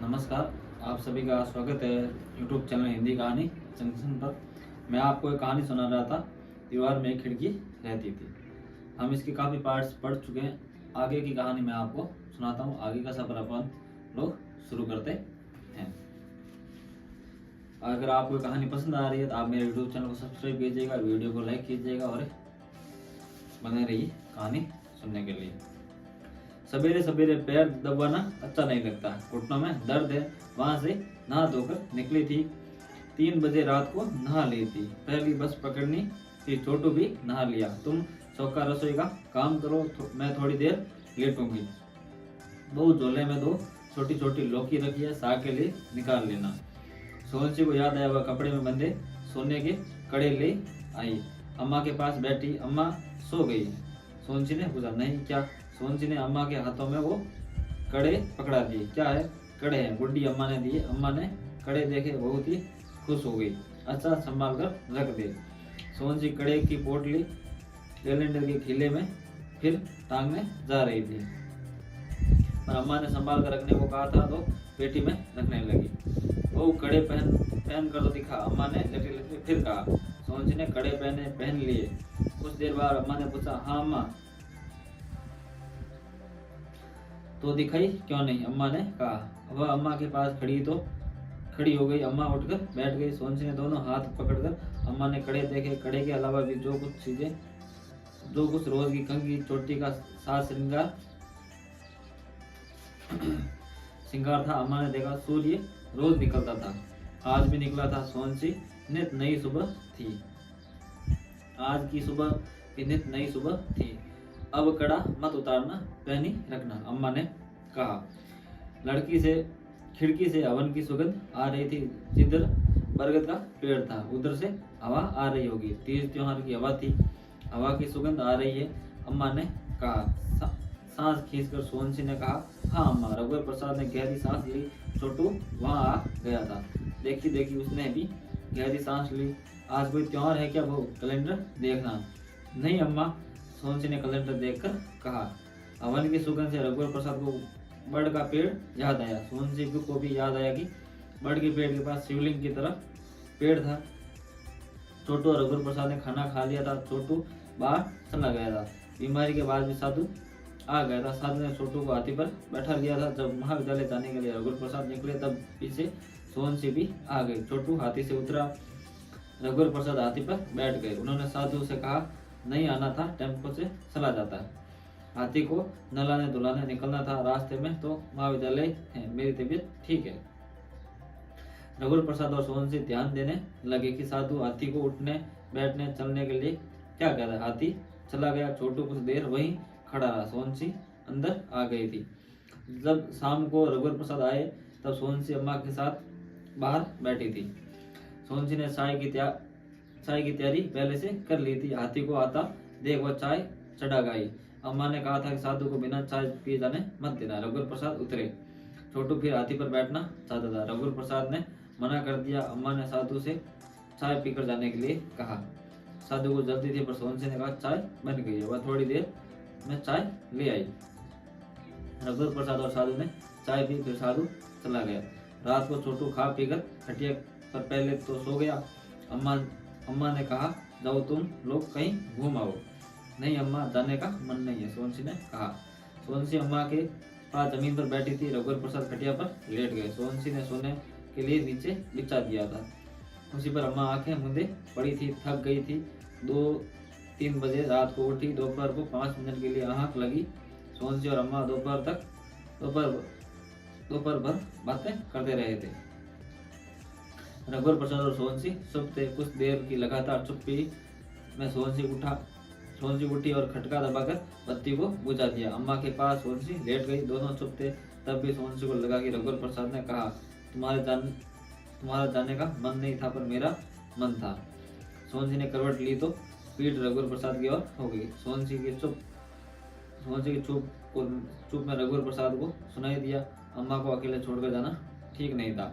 नमस्कार, आप सभी का स्वागत है यूट्यूब चैनल हिंदी कहानी जंक्शन पर। मैं आपको एक कहानी सुना रहा था। दीवार में एक खिड़की रहती थी। हम इसके काफ़ी पार्ट्स पढ़ चुके हैं। आगे की कहानी मैं आपको सुनाता हूँ। आगे का सफर अपन लोग शुरू करते हैं। अगर आपको कहानी पसंद आ रही है तो आप मेरे यूट्यूब चैनल को सब्सक्राइब कीजिएगा, वीडियो को लाइक कीजिएगा और बने रहिए कहानी सुनने के लिए। सवेरे सवेरे पैर दबाना अच्छा नहीं लगता, घुटनों में दर्द है। वहां से नहा धोकर निकली थी। 3 बजे रात को नहा ली थी। पहली बस पकड़नी थी। छोटू भी नहा लिया। तुम चौका रसोई का काम करो, मैं थोड़ी देर लेटूंगी। बहू झोले में 2 छोटी छोटी लौकी रखी है, साग के लिए निकाल लेना। सोनसी को याद आया, वह कपड़े में बंधे सोने के कड़े ले आई। अम्मा के पास बैठी। अम्मा सो गई। सोनसी ने पूछा, नहीं क्या? सोनसी ने अम्मा के हाथों में वो कड़े पकड़ा दिए। क्या है? कड़े हैं, गुड्डी अम्मा ने दिए। अम्मा ने कड़े देखे बहुत ही खुश हो गई। अच्छा, संभाल कर रख दे। सोनसी कड़े की पोटली कैलेंडर के खिले में फिर टांगने जा रही थी, पर अम्मा ने संभाल कर रखने को कहा था तो पेटी में रखने लगी। वो कड़े पहन कर तो दिखा, अम्मा ने लटके लटके फिर कहा। सोनसी ने कड़े पहन लिए। कुछ देर बाद अम्मा ने पूछा, हाँ अम्मा, तो दिखाई क्यों नहीं? अम्मा ने कहा। वह अम्मा के पास खड़ी हो गई। अम्मा उठकर बैठ गई। सोनसी ने दोनों हाथ पकड़कर अम्मा ने कड़े देखे। कड़े के अलावा भी जो कुछ रोज की कंघी, चोटी का साज श्रृंगार था, अम्मा ने देखा। सूर्य रोज निकलता था, आज भी निकला था। सोनसी नित नई सुबह थी। आज की सुबह की नित नई सुबह थी। अब कड़ा मत उतारना, पहनी रखना, अम्मा ने कहा। खिड़की से हवन की सुगंध आ रही थी। जिधर बरगद का पेड़ था उधर से हवा आ रही होगी। तीज त्योहार की हवा थी। हवा की सुगंध आ रही है, अम्मा ने कहा। सांस खींचकर सोनसी ने कहा, हाँ अम्मा। रघुवर प्रसाद ने गहरी सांस ली। छोटू वहां आ गया था। देखी देखी उसने भी गहरी सांस ली। आज कोई त्योहार है क्या? वो कैलेंडर देखना। नहीं अम्मा, सोनसी ने कैलेंडर देखकर कहा। हवन की सुगंध से रघुवर प्रसाद को बड़ का पेड़ याद आया। सोनसी को भी याद आया कि बड़ के पेड़ के पास शिवलिंग की तरह पेड़ था। छोटू और रघुवर प्रसाद ने खाना खा लिया था। छोटू बाहर चला गया था। बीमारी के बाद भी साधु आ गया था। साधु ने छोटू को हाथी पर बैठा लिया था। जब महाविद्यालय जाने के लिए रघुवर प्रसाद निकले तब पीछे सोनसी भी आ गई। छोटू हाथी से उतरा, रघुवर प्रसाद हाथी पर बैठ गए। उन्होंने साधु से कहा, नहीं आना था, टेम्पो से चला जाता है। हाथी को नहलाने धुलाने निकलना था। रास्ते में तो महाविद्यालय है, मेरी तबीयत ठीक है। रघुवर प्रसाद और सोनसी ध्यान देने लगे कि साधु हाथी को उठने बैठने चलने के लिए क्या कह रहा है। हाथी चला गया। छोटू कुछ देर वहीं खड़ा रहा। सोनसी अंदर आ गई थी। जब शाम को रघुवर प्रसाद आए तब सोनसी अम्मा के साथ बाहर बैठी थी। सोनसी ने चाय की तैयारी पहले से कर ली थी। हाथी को आता देख वह चाय चढ़ा गई। अम्मा ने कहा था कि साधु को बिना चाय पिए जाने मत देना। रघुवर प्रसाद उतरे। छोटू फिर हाथी पर बैठना चाहता था। रघुवर प्रसाद ने मना कर दिया। अम्मा ने साधु से चाय पीकर जाने के लिए कहा। साधु को जल्दी थी, पर सोनसी ने कहा, चाय बन गई है। वह थोड़ी देर में चाय ले आई। रघुवर प्रसाद और साधु ने चाय पी, फिर साधु चला गया। रात को छोटू खा पीकर खटिया पर पहले तो सो गया। अम्मा ने कहा, जाओ तुम लोग कहीं घूम आओ। नहीं अम्मा, जाने का मन नहीं है, सोनसी ने कहा। सोनसी अम्मा के पास जमीन पर बैठी थी। रघुवर प्रसाद खटिया पर लेट गए। सोनसी ने सोने के लिए नीचे बिछा दिया था। उसी पर अम्मा आंखें मूंदे पड़ी थी, थक गई थी। 2-3 बजे रात को उठी। दोपहर को 5 मिनट के लिए आंख लगी। सोनसी और अम्मा दोपहर भर बातें करते रहे थे। रघुवर प्रसाद और सोनसी चुप थे। कुछ देर की लगातार चुप्पी में सोनसी उठी और खटका दबाकर बत्ती को बुझा दिया। अम्मा के पास सोनसी लेट गई। दोनों चुप थे। तब भी सोनसी को लगा कि रघुवर प्रसाद ने कहा, तुम्हारा जाने का मन नहीं था, पर मेरा मन था। सोनसी ने करवट ली तो पीठ रघुवर प्रसाद की ओर हो गई। सोनसी की चुप में रघुवर प्रसाद को सुनाई दिया, अम्मा को अकेले छोड़कर जाना ठीक नहीं था।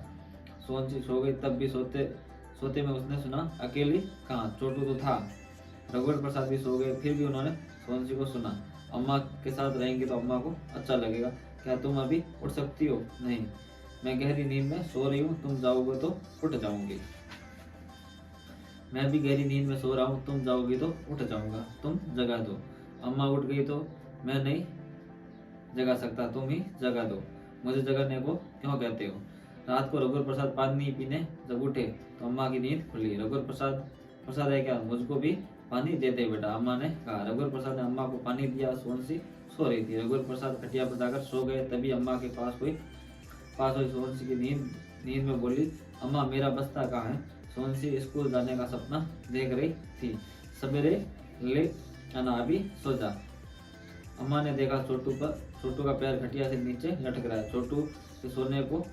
सोनसी सो गई। तब भी सोते में उसने सुना, अकेली कहाँ, छोटू तो था। रघुवर प्रसाद भी सो गए। फिर भी उन्होंने सोनसी को सुना, अम्मा के साथ रहेंगी तो अम्मा को अच्छा लगेगा। क्या तुम अभी उठ सकती हो? नहीं, मैं गहरी नींद में सो रही हूँ, तुम जाओगे तो उठ जाऊंगी। मैं भी गहरी नींद में सो रहा हूँ, तुम जाओगी तो उठ जाऊंगा, तुम जगा दो। अम्मा उठ गई तो मैं नहीं जगा सकता, तुम ही जगा दो। मुझे जगाने को क्यों कहते हो? रात को रघुवर प्रसाद पानी पीने जब उठे तो अम्मा की नींद खुली। रघुवर प्रसाद प्रसाद है क्या, मुझको भी पानी देते बेटा, अम्मा ने कहा। रघुवर प्रसाद ने अम्मा को पानी दिया। सोनसी सो रही थी। रघुवर प्रसाद खटिया पर जाकर सो गए। तभी अम्मा के पास हुई सोनसी की नींद में बोली, अम्मा मेरा बस्ता कहाँ है? सोनसी स्कूल जाने का सपना देख रही थी। सवेरे ले आना, अभी सो जा। अम्मा ने देखा छोटू का पैर खटिया से नीचे लटक रहा है। छोटू के सोने को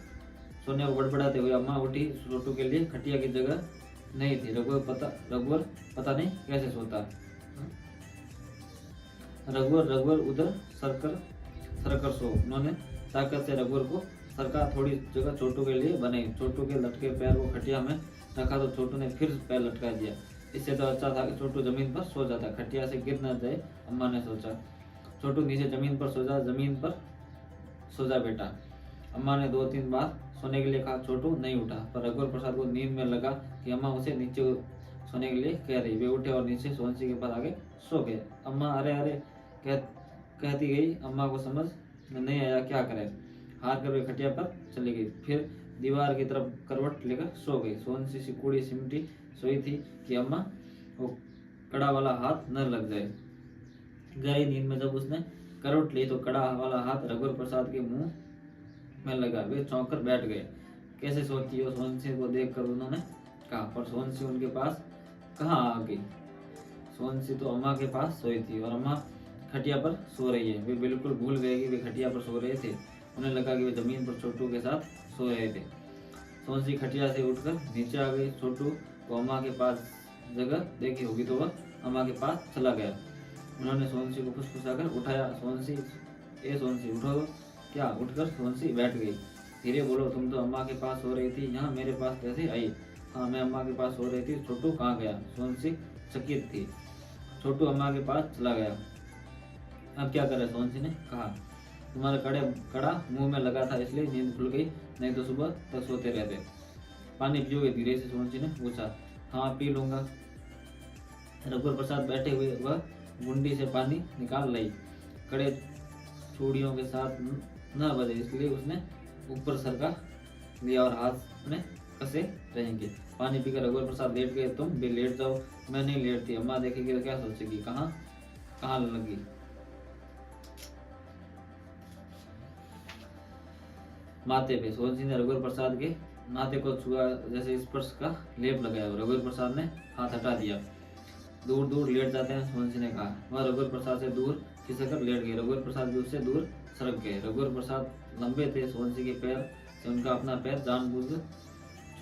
बड़बड़ाते हुए अम्मा उठी। छोटू के लिए खटिया की जगह नहीं थी। रघुवर पता नहीं कैसे सोता। रघुवर उधर सरकर सो। उन्होंने ताकत से रघुवर को सरका। थोड़ी जगह छोटू के लिए बनाई। छोटू के लटके पैर को खटिया में रखा तो छोटू ने फिर पैर लटका दिया। इससे तो अच्छा था कि छोटू जमीन पर सो जाता, खटिया से गिर न जाए। अम्मा ने सोचा। छोटू नीचे जमीन पर सो जा बेटा। अम्मा ने 2-3 बार सोने के लिए कहा। छोटू नहीं उठा, पर रघुवर प्रसाद को नींद में लगा कि अम्मा उसे नीचे सोने के लिए कह रही। वे उठे और नीचे सोनसी के पास आगे सो गए। अम्मा अरे अरे कहती गई। अम्मा को समझ नहीं आया क्या करे। हार कर वे खटिया पर चली गई। फिर दीवार की तरफ करवट लेकर सो गई। सोनसी सिकुड़ी सिमटी सोई थी कि अम्मा वो कड़ा वाला हाथ न लग जाए। गहरी नींद में जब उसने करवट ली तो कड़ा वाला हाथ रघुवर प्रसाद के मुंह में लगा। वे चौंक कर बैठ गए। कैसे सोती हो? सोनसी को देखकर उन्होंने कहा। पर सोनसी उनके पास कहाँ आ गई? सोनसी तो अम्मा के पास सोई थी और अम्मा खटिया पर सो रही है। वे बिल्कुल भूल गए कि वे खटिया पर सो रहे थे। उन्हें लगा कि वे जमीन पर छोटू के साथ सो रहे थे। सोनसी खटिया से उठकर नीचे आ गई। छोटू को अम्मा के पास जगह देखी होगी तो वह अम्मा के पास चला गया। उन्होंने सोनसी को फुसफुसाकर उठाया। सोनसी उठो। क्या? उठकर सोनसी बैठ गई। धीरे बोलो, तुम तो अम्मा के पास सो रही थी, यहाँ मेरे पास कैसे आई? हाँ, मैं अम्मा के पास सो रही थी। छोटू कहाँ गया? सोनसी चकित थी। छोटू अम्मा के पास चला गया। अब क्या करे? सोनसी ने कहा। तुम्हारा कड़ा मुंह में लगा था इसलिए नींद खुल गई, नहीं तो सुबह तक सोते रहते। पानी पियोगे? धीरे से सोनसी ने पूछा। हाँ, पी लूंगा। रघुवर प्रसाद बैठे हुए वह गुंडी से पानी निकाल लाई। कड़े चूड़ियों के साथ न बजे इसलिए उसने ऊपर सरका लिया और हाथ में कसे रहेंगे। पानी पीकर रघुवर प्रसाद लेट गए। तुम भी लेट जाओ। मैं नहीं लेटती, अम्मा देखेगी तो क्या सोचेगी। कहाँ लगी? माथे पे। सोनसी ने रघुवर प्रसाद के माथे को छुआ, जैसे स्पर्श का लेप लगाया। रघुवर प्रसाद ने हाथ हटा दिया। दूर दूर लेट जाते हैं, सोनसी ने कहा। वह रघुवर प्रसाद से दूर खिसक लेट गए। रघुवर प्रसाद भी उससे दूर सरक गए। रघुवर प्रसाद लंबे थे। सोनसी के पैर से उनका अपना पैर जानबूझकर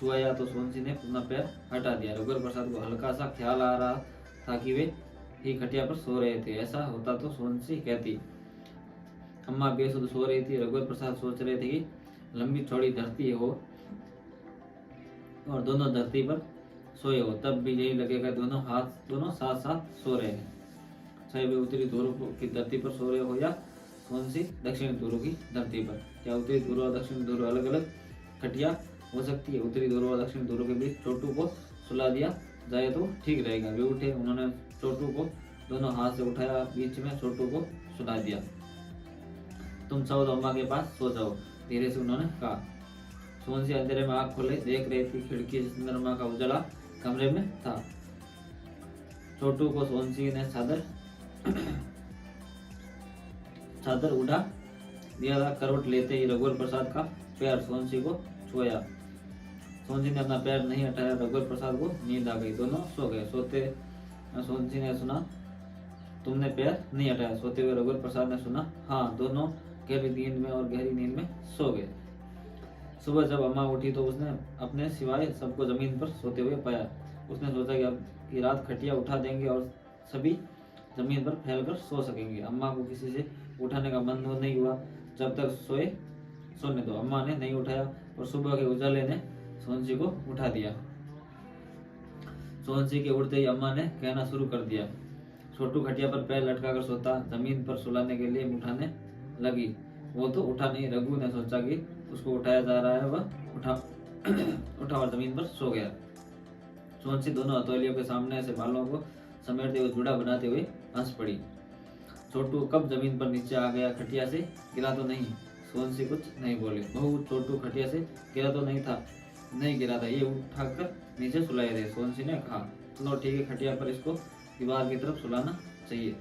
छुआया तो सोनसी ने अपना पैर हटा दिया। रघुवर प्रसाद को हल्का सा ख्याल आ रहा था कि वे ही खटिया पर सो रहे थे। ऐसा होता तो सोनसी कहती, अम्मा बेसुध सो रही थी। रघुवर प्रसाद सोच रहे थे कि लंबी चौड़ी धरती हो और दोनों धरती पर सोए हो, तब भी यही लगेगा दोनों साथ साथ सो रहे हैं। चाहे वे उत्तरी ध्रुव की धरती पर सो रहे हो या सोनसी दक्षिणी ध्रुव की धरती पर। क्या उत्तरी ध्रुव और दक्षिणी ध्रुव अलग अलग खटिया हो सकती है? उत्तरी ध्रुव और दक्षिणी ध्रुव के बीच छोटू को सुला दिया जाए तो ठीक रहेगा। वे उठे। उन्होंने छोटू को दोनों हाथ से उठाया, बीच में छोटू को सुला दिया। तुम चाहो तो अम्मा के पास सो जाओ, धीरे से उन्होंने कहा। सोनसी अंधेरे में आंख खोले देख रही थी। खिड़की से चंद्रमा का उजाला कमरे में था। छोटू को सोनसी ने चादर उड़ा दिया था। करवट लेते ही रघुवर प्रसाद का पैर सोनसी को छुआ। सोनसी ने अपना पैर नहीं हटाया। रघुवर प्रसाद को नींद आ गई। दोनों सो गए। सोते सोनसी ने सुना, तुमने पैर नहीं हटाया? सोते हुए रघुवर प्रसाद ने सुना, हाँ। दोनों गहरी नींद में सो गए। सुबह जब अम्मा उठी तो उसने अपने सिवाय सबको जमीन पर सोते हुए पाया। उसने सोचा कि अब की रात खटिया उठा देंगे और सभी जमीन पर फैलकर सो सकेंगे। अम्मा को किसी से उठाने का मन नहीं हुआ। जब तक सोने दो। अम्मा ने नहीं उठाया और सुबह के उजाले ने सोनसी को उठा दिया। सोनसी के उठते ही अम्मा ने कहना शुरू कर दिया। छोटू खटिया पर पैर लटकाकर सोता। जमीन पर सुलाने के लिए उठाने लगी। वो तो उठा नहीं। रघु ने सोचा कि उसको उठाया जा रहा है, वह उठा उठा और जमीन पर सो गया। सोनसी दोनों हथौलियों के सामने से बालों को समेटते हुए जुड़ा बनाते हुए हंस पड़ी। छोटू कब जमीन पर नीचे आ गया, खटिया से गिरा तो नहीं? सोनसी कुछ नहीं बोले। बहू, छोटू खटिया से गिरा तो नहीं था? नहीं गिरा था, ये उठाकर नीचे सुलाए थे। सोनसी ने कहा, चलो ठीक है, खटिया पर इसको दीवार की तरफ सुलाना चाहिए,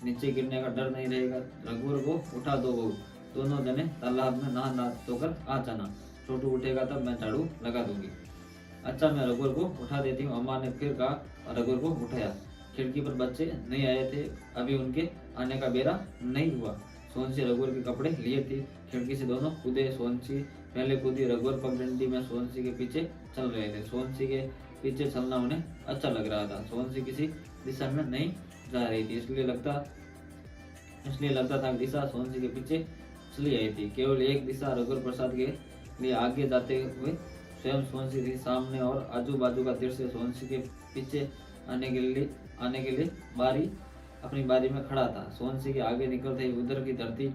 नीचे गिरने का डर नहीं रहेगा। रघुवर को उठा दो बहू, दोनों जने तालाब में नहा धोकर आ जाना। छोटू उठेगा तब मैं झाड़ू लगा दूंगी। अच्छा, मैं रघुवर को उठा देती हूँ, अम्मा ने फिर कहा और रघुवर को उठाया। खिड़की पर बच्चे नहीं आए थे, अभी उनके आने का बेरा नहीं हुआ। सोनसी रघुवर के कपड़े लिए थी, खिड़की से दोनों कूदे। सोनसी पहले कूदी, रघुवर पगडंडी में सोनसी के पीछे चल रहे थे। सोनसी के पीछे चलना उन्हें अच्छा लग रहा था। सोनसी किसी दिशा में नहीं जा रही थी, इसलिए लगता था कि दिशा सोनसी के पीछे चली आई थी। केवल एक दिशा रघुवर प्रसाद के लिए आगे जाते हुए स्वयं सोनसी थी। सामने और आजू बाजू का दृश्य सोनसी के पीछे आने के लिए अपनी बारी में खड़ा था। सोनसी के आगे निकलते ही उधर की धरती,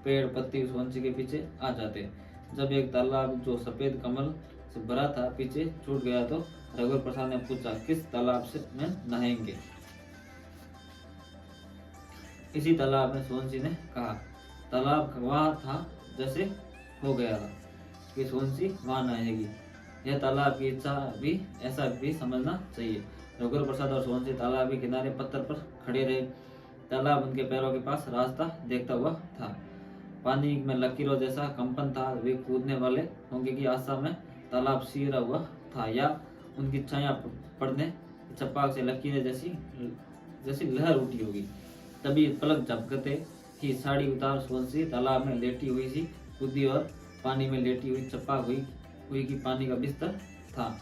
पेड़ पत्ती सोनसी के पीछे आ जाते। जब एक तालाब जो सफेद कमल से भरा था पीछे छूट गया तो रघुवर प्रसाद ने पूछा, किस तालाब से में नहाएंगे? इसी तालाब में, सोनसी ने कहा। तालाब वहां था जैसे हो गया था कि सोनसी वहां नहाएगी। यह तालाब की इच्छा भी, ऐसा भी समझना चाहिए। रघुवर प्रसाद और सोनसी तालाब के किनारे पत्थर पर खड़े रहे। तालाब उनके पैरों के पास रास्ता देखता हुआ था। पानी में लकीरों जैसा कंपन था। वे कूदने वाले होंगे की आशा में तालाब सीरा हुआ था, या उनकी छाया पड़ने छपाक से लकीरें जैसी लहर उठी होगी। तभी पलक झपकते ही साड़ी उतार सोनसी तालाब में लेटी हुई सी कूदी और पानी में लेटी हुई छपाक हुई की पानी का बिस्तर था।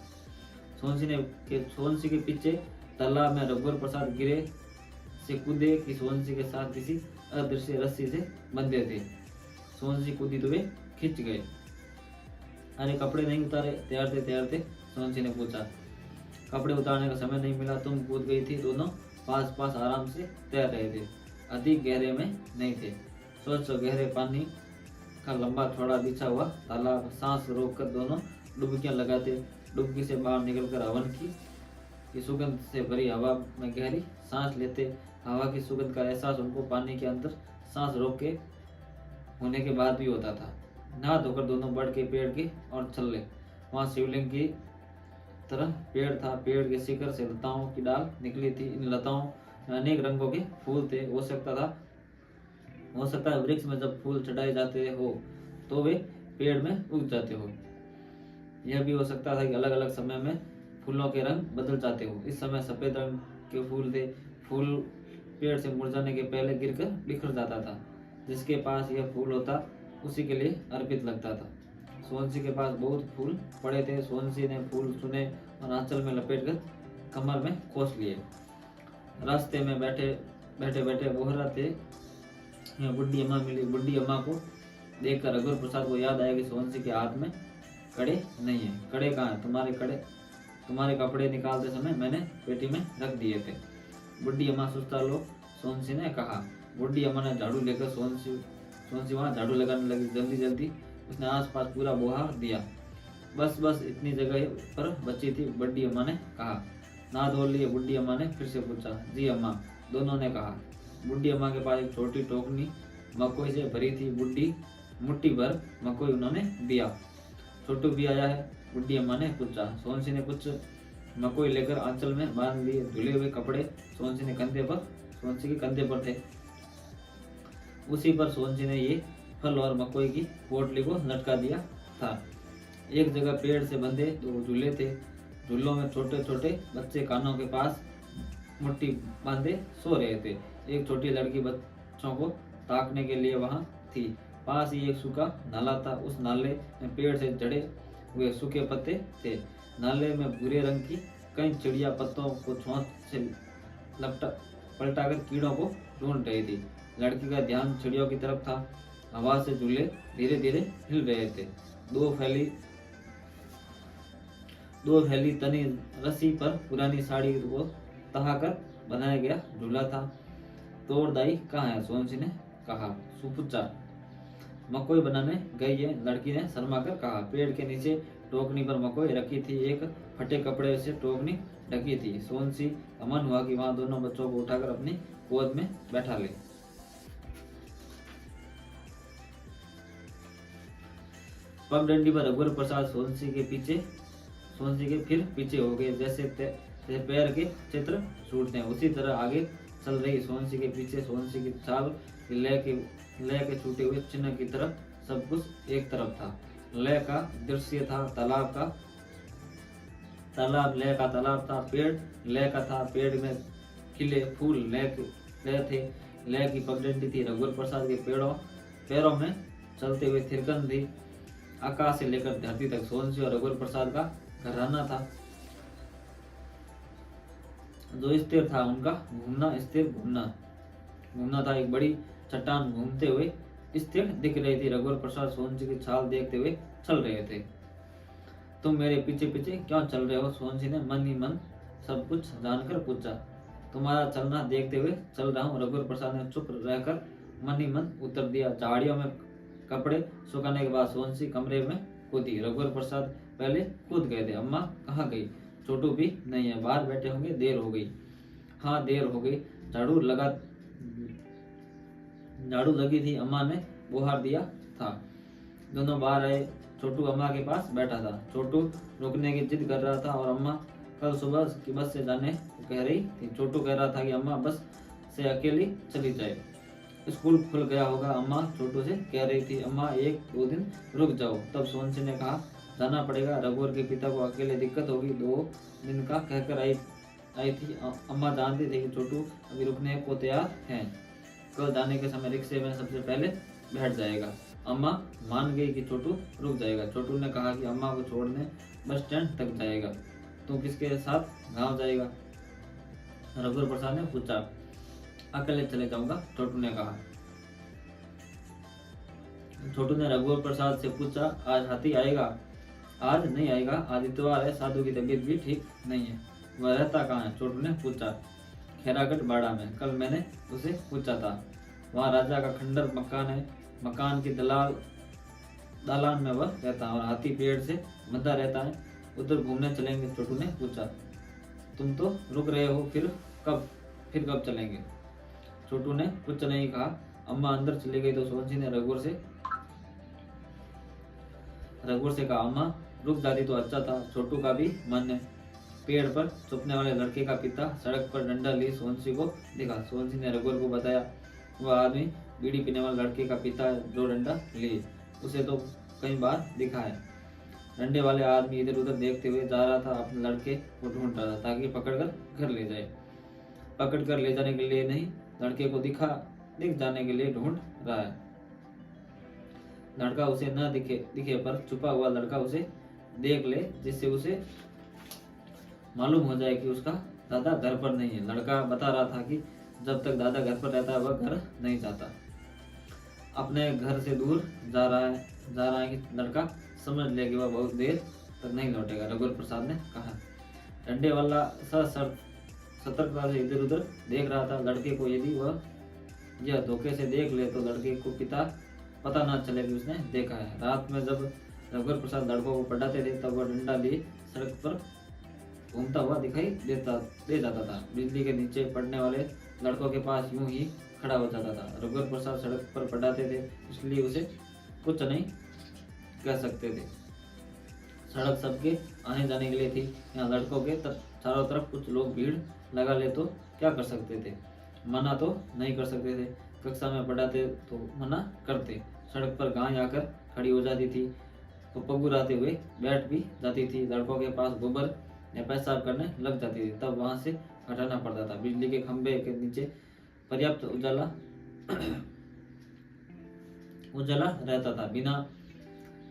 सोनसी के पीछे तालाब में रघुवर प्रसाद गिरे से कूदे कि सोनसी के साथ किसी अदृश्य रस्सी से बंधे थे। सोनसी कूदी तो वे खिंच गए। अरे कपड़े नहीं उतारे? तैरते सोनसी ने पूछा। कपड़े उतारने का समय नहीं मिला, तुम कूद गई थी। दोनों पास पास आराम से तैर रहे थे, अधिक गहरे में नहीं थे। सोचो, गहरे पानी का लंबा थोड़ा बिछा हुआ तालाब, सांस रोककर दोनों डुबकियां लगाते। डुबकी से बाहर निकलकर हवन की सुगंध से भरी हवा में गहरी सांस लेते। हवा की सुगंध का एहसास उनको पानी के अंदर सांस रोके होने के बाद भी होता था। नहा धोकर दोनों बढ़ के पेड़ की और चले। वहां शिवलिंग की तरह पेड़ था। पेड़ के शिखर से लताओं की डाल निकली थी। इन लताओं में अनेक रंगों के फूल थे। हो सकता है वृक्ष में जब फूल चढ़ाए जाते हो तो वे पेड़ में उग जाते हो। यह भी हो सकता था कि अलग अलग समय में फूलों के रंग बदल जाते हो। इस समय सफेद रंग के फूल थे। फूल पेड़ से मुरझाने के पहले गिरकर बिखर जाता था। जिसके पास यह फूल होता उसी के लिए अर्पित लगता था। सोनसी के पास बहुत फूल पड़े थे। सोनसी ने फूल चुने और आंचल में लपेटकर कमर में खोस लिए। रास्ते में बैठे बोहराते बुढ़ी अम्मा मिली। बुढ़ी अम्मा को देखकर रघुवर प्रसाद को याद आया कि सोनसी के हाथ में कड़े नहीं है। कड़े कहाँ हैं? तुम्हारे कपड़े निकालते समय मैंने पेटी में रख दिए थे। बुढ़ी अम्मा सुस्ता लो, सोनसी ने कहा। बुढ़ी अम्मा ने झाड़ू लेकर सोनसी वहां झाड़ू लगाने लगी। जल्दी उसने आसपास पूरा बोहा दिया। बस इतनी जगह पर बची थी, बुढ़ी अम्मा ने कहा। ना धो लिए? बुढ़ी अम्मा ने फिर से पूछा। जी अम्मा, दोनों ने कहा। बुढ़ी अम्मा के पास एक छोटी टोकनी मकोई से भरी थी। बुढ़ी मुट्ठी भर मकोई उन्होंने दिया। छोटू भी आया है? बुढ़ी अम्मा ने पूछा। सोनसी ने कुछ मकोई लेकर आंचल में बांध लिए। धुले हुए कपड़े सोनसी के कंधे पर थे। उसी पर सोनसी ने ये फल और मकोई की पोटली को लटका दिया था। एक जगह पेड़ से बंधे 2 झूले थे। झूलों में छोटे छोटे बच्चे कानों के पास मुट्ठी बांधे सो रहे थे। एक छोटी लड़की बच्चों को ताकने के लिए वहां थी। पास ही एक सूखा नाला था। उस नाले में पेड़ से जड़े हुए सूखे पत्ते थे। नाले में भूरे रंग की कई चिड़िया पत्तों को चोंच से पलटाकर कीड़ों को ढूंढ रही थी। लड़की का ध्यान चिड़ियों की तरफ था। हवा से झूले धीरे धीरे हिल रहे थे। दो फैली तनी रस्सी पर पुरानी साड़ी को तहाकर बनाया गया झूला था। तोड़दाई कहाँ है? सोनसी ने कहा। सुपूछा। मकोई बनाने गई है, लड़की ने शर्मा कर कहा। पेड़ के नीचे टोकनी पर मकोई रखी थी, एक फटे कपड़े से टोकनी ढकी थी। सोनसी का मन हुआ कि वहां दोनों बच्चों को उठाकर अपनी गोद में बैठा ले। पगडंडी पर रघुवर प्रसाद सोनसी के फिर पीछे हो गए, जैसे पैर के चित्र छूटते हैं उसी तरह आगे चल रही सोनसी के पीछे। सोनसी की चाल लय के छूटे हुए चिन्ह की तरफ सब कुछ एक तरफ था। लय का दृश्य था तालाब लय का तालाब था। पेड़ लय का था, पेड़ में खिले फूल लय थे। लय की पगडंडी थी। रघुवर प्रसाद के पैरों में चलते हुए थिरकन थी। आकाश से लेकर धरती तक सोनसी और रघुवर प्रसाद का घराना था। जो स्थिर था उनका घूमना था। एक बड़ी चट्टान घूमते हुए स्थिर दिख रही थी। रघुवर प्रसाद सोनसी की चाल देखते हुए चल रहे थे। तुम मेरे पीछे पीछे क्यों चल रहे हो? सोनसी ने मन ही मन सब कुछ जानकर पूछा। तुम्हारा चलना देखते हुए चल रहा हूँ, रघुवर प्रसाद ने चुप रहकर मन ही मन उत्तर दिया। झाड़ियों में कपड़े सुखाने के बाद सोनसी कमरे में कूदी। रघुवर प्रसाद पहले कूद गए थे। अम्मा कहाँ गई? छोटू भी नहीं है, बाहर बैठे होंगे, देर हो गई। हाँ देर हो गई, झाड़ू लगी थी, अम्मा ने बुहार दिया था। दोनों बाहर आए। छोटू अम्मा के पास बैठा था। छोटू रुकने की जिद कर रहा था और अम्मा कल सुबह की बस से जाने को कह रही थी। छोटू कह रहा था कि अम्मा बस से अकेली चली जाए, स्कूल खुल गया होगा। अम्मा छोटू से कह रही थी अम्मा 1-2 दिन रुक जाओ। तब सोनसी ने कहा जाना पड़ेगा, रघुवर के पिता को अकेले दिक्कत होगी। 2 दिन का कहकर आई थी। अम्मा जानती थी कि छोटू अभी रुकने को तैयार है। कल जाने के समय रिक्शे में सबसे पहले बैठ जाएगा। अम्मा मान गई कि छोटू रुक जाएगा। छोटू ने कहा कि अम्मा को छोड़ने बस स्टैंड तक जाएगा। तू किसके साथ गांव जाएगा? रघुवर प्रसाद ने पूछा। अकेले चले जाऊंगा, छोटू ने कहा। छोटू ने रघुवर प्रसाद से पूछा आज हाथी आएगा? आज नहीं आएगा, आज इतवार है, साधु की तबीयत भी ठीक नहीं है। वह रहता कहाँ है? छोटू ने पूछा। खैरागढ़ बाड़ा में, कल मैंने उसे पूछा था। वहाँ राजा का खंडर मकान है, मकान की दालान में वह रहता है और हाथी पेड़ से बंधा रहता है। उधर घूमने चलेंगे? छोटू ने पूछा। तुम तो रुक रहे हो, फिर कब चलेंगे? छोटू ने कुछ नहीं कहा। अम्मा अंदर चली गई तो सोनसी ने रघुवर से कहा अम्मा रुक जाती तो अच्छा था, छोटू का भी मन है। पेड़ पर छुपने वाले लड़के का पिता सड़क पर डंडा लिए सोनसी को देखा। सोनसी ने रघुवर को बताया वह आदमी बीड़ी पीने वाले लड़के का पिता है जो डंडा लिए, उसे तो कई बार दिखा है। डंडे वाले आदमी इधर उधर देखते हुए जा रहा था, अपने लड़के को ढूंढ रहा था ताकि पकड़कर घर ले जाए। पकड़ कर ले जाने के लिए नहीं, लड़के को दिख जाने के लिए ढूंढ रहा है। लड़का उसे न दिखे पर छुपा हुआ लड़का उसे देख ले, जिससे उसे मालूम हो जाए कि उसका दादा घर पर नहीं है। लड़का बता रहा था कि जब तक दादा घर पर रहता है वह घर नहीं जाता, अपने घर से दूर जा रहा है कि लड़का समझ ले कि वह बहुत देर तक नहीं लौटेगा। रघुवर प्रसाद ने कहा। डंडे वाला सतर्कता से इधर उधर देख रहा था लड़के को। यदि वह यह धोखे से देख ले तो लड़के को पता ना चले कि उसने देखा है। रात में जब रघुवर प्रसाद लड़कों को पढ़ाते थे तब वह डंडा लिए सड़क पर घूमता हुआ दिखाई दे जाता था। बिजली के नीचे पढ़ने वाले लड़कों के पास यूं ही खड़ा हो जाता था। रघुवर प्रसाद सड़क पर पढ़ाते थे इसलिए उसे कुछ नहीं कह सकते थे। सड़क सबके आने जाने के लिए थी। यहाँ लड़कों के चारों तरफ कुछ लोग भीड़ लगा ले तो क्या कर सकते थे? मना तो नहीं कर सकते थे। कक्षा में पढ़ाते तो मना करते। सड़क पर गाय आकर खड़ी हो जाती थी तो पगुराते हुए बैठ भी जाती थी। लड़कों के पास गोबर या पेशाब करने लग जाती थी, तब वहां से हटाना पड़ता था। बिजली के खंभे के नीचे पर्याप्त उजाला रहता था। बिना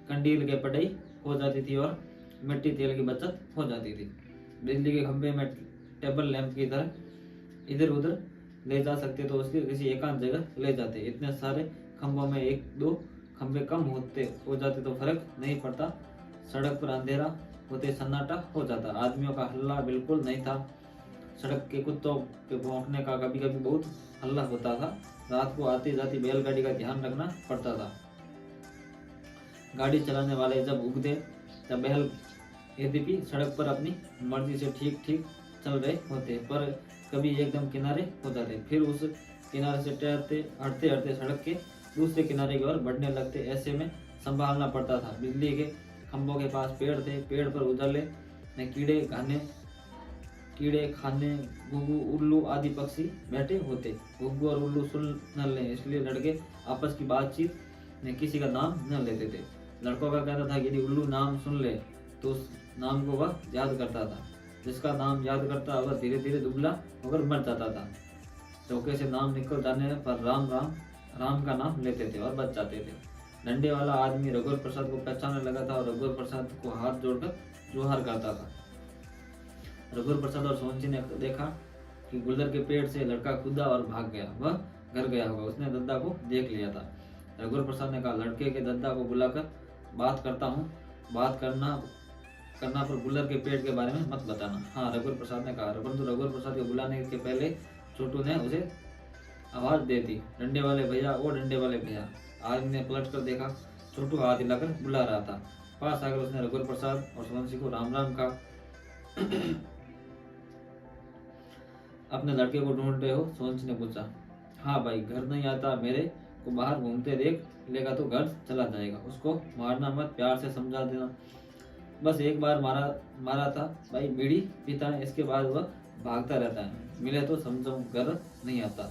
कंडील के पढ़ाई हो जाती थी और मिट्टी तेल की बचत हो जाती थी। बिजली के खंभे में टेबल लैंप की तरह इधर उधर ले जा सकते तो उसकी किसी एकांत जगह ले जाते। इतने सारे खंभों में 1-2 खंभे कम हो जाते तो फर्क नहीं पड़ता। सड़क पर अंधेरा होते सन्नाटा हो जाता। आदमियों का हल्ला बिल्कुल नहीं था। सड़क के कुत्तों के भौंकने का कभी कभी बहुत हल्ला होता था। रात को आती जाती बैलगाड़ी का ध्यान रखना पड़ता था। गाड़ी चलाने वाले जब उगते तब बैल यद्यपि सड़क पर अपनी मर्जी से ठीक ठीक चल रहे होते, पर कभी एकदम किनारे हो जाते, फिर उस किनारे से टहलते हटते हटते सड़क के दूसरे किनारे की ओर बढ़ने लगते। ऐसे में संभालना पड़ता था। बिजली के खंभों के पास पेड़ थे, पेड़ पर उजले में कीड़े खाने घुघु उल्लू आदि पक्षी बैठे होते। घुघु और उल्लू सुन न ले, इसलिए लड़के आपस की बातचीत में किसी का नाम न लेते थे। लड़कों का कहना था कि यदि उल्लू नाम सुन ले तो उस नाम को वह याद करता था। जिसका नाम याद करता वह धीरे धीरे दुबला होकर मर जाता था। चौके से नाम निकल जाने पर राम का नाम लेते थे और बच जाते थे। डंडे वाला आदमी रघुवर प्रसाद को पहचानने लगा था और रघुवर प्रसाद को हाथ जोड़कर जोहार करता था। रघुवर प्रसाद और सोहन सिंह ने देखा कि गुलदर के पेड़ से लड़का कूदा और भाग गया। वह घर गया होगा, उसने दद्दा को देख लिया था। रघुवर प्रसाद ने कहा, लड़के के दद्दा को बुलाकर बात करता हूँ, बात करना पर गुलर के पेड़ के बारे में मत बताना। हाँ, रघुवर प्रसाद ने कहा। परंतु रघुवर प्रसाद के बुलाने के पहले छोटू ने उसे आवाज दे दी, डंडे वाले भैया, ओ डंडे वाले भैया। आदमी ने पलट कर देखा, छोटू हाथ हिलाकर बुला रहा था। पास आकर उसने रघुवर प्रसाद और सोहन सिंह को राम राम कहा। अपने लड़के को ढूंढ रहे हो? सोहन सिंह ने पूछा। हाँ भाई, घर नहीं आता, मेरे को बाहर घूमते देख लेगा तो घर चला जाएगा। उसको मारना मत, प्यार से समझा देना। बस एक बार मारा था भाई, बीड़ी पीता है, इसके बाद वह भागता रहता है। मिले तो समझो घर नहीं आता,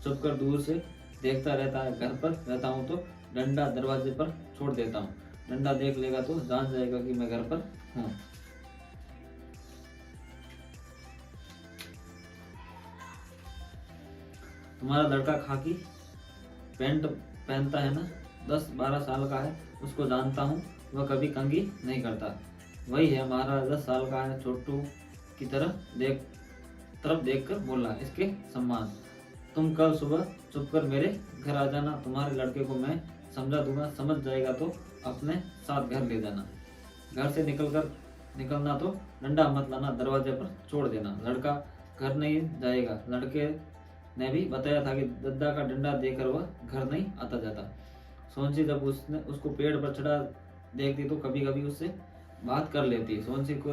चुप कर दूर से देखता रहता है। घर पर रहता हूँ तो डंडा दरवाजे पर छोड़ देता हूँ, डंडा देख लेगा तो जान जाएगा कि मैं घर पर हूँ। तुम्हारा लड़का खाकी पैंट पहनता है ना, 10-12 साल का है, उसको जानता हूँ, वह कभी कंघी नहीं करता। वही है हमारा 10 साल का है। छोटू की तरफ देखकर बोला, इसके सम्मान। तुम कल सुबह चुप कर मेरे घर आ जाना, तुम्हारे लड़के को मैं समझा दूंगा, समझ जाएगा तो अपने साथ घर ले जाना। घर से निकलना तो डंडा मत लाना, दरवाजे पर छोड़ देना। लड़का घर नहीं जाएगा, लड़के ने भी बताया था कि दद्दा का डंडा देकर वह घर नहीं आता जाता। सोहन सिंह जब उसको पेड़ पर चढ़ा देखती तो कभी कभी उससे बात कर लेती। सोहन सिंह को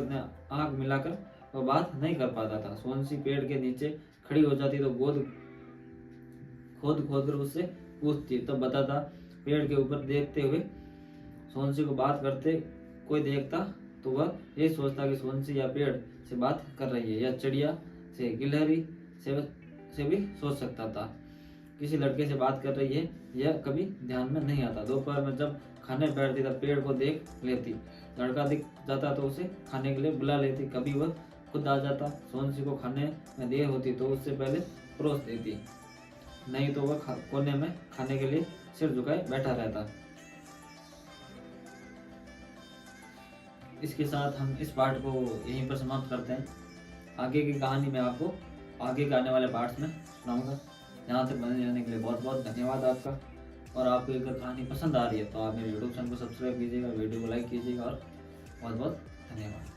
आंख मिलाकर वह बात नहीं कर पाता था। सोहन सिंह पेड़ के नीचे खड़ी हो जाती तो गोद खोद कर उससे पूछती, तब बताता। पेड़ के ऊपर देखते हुए सोहन सिंह को बात करते कोई देखता तो वह यही सोचता कि सोहन सिंह या पेड़ से बात कर रही है या चिड़िया से, गिलहरी से भी सोच सकता था किसी लड़के से बात कर रही है, यह कभी ध्यान में नहीं आता। दोपहर में जब खाने बैठती तब पेड़ को देख लेती, लड़का दिख जाता तो उसे खाने के लिए बुला लेती। कभी वह खुद आ जाता। सोहन सिंह को खाने में देर होती तो उससे पहले परोस देती, नहीं तो वह कोने में खाने के लिए सिर झुकाए बैठा रहता। इसके साथ हम इस पार्ट को यहीं पर समाप्त करते हैं। आगे की कहानी मैं आपको आगे के आने वाले पार्ट्स में सुनाऊंगा। यहाँ तक बने रहने के लिए बहुत बहुत धन्यवाद आपका। और आपको अगर कहानी पसंद आ रही है तो आप मेरे यूट्यूब चैनल को सब्सक्राइब कीजिएगा, वीडियो को लाइक कीजिएगा और बहुत बहुत धन्यवाद।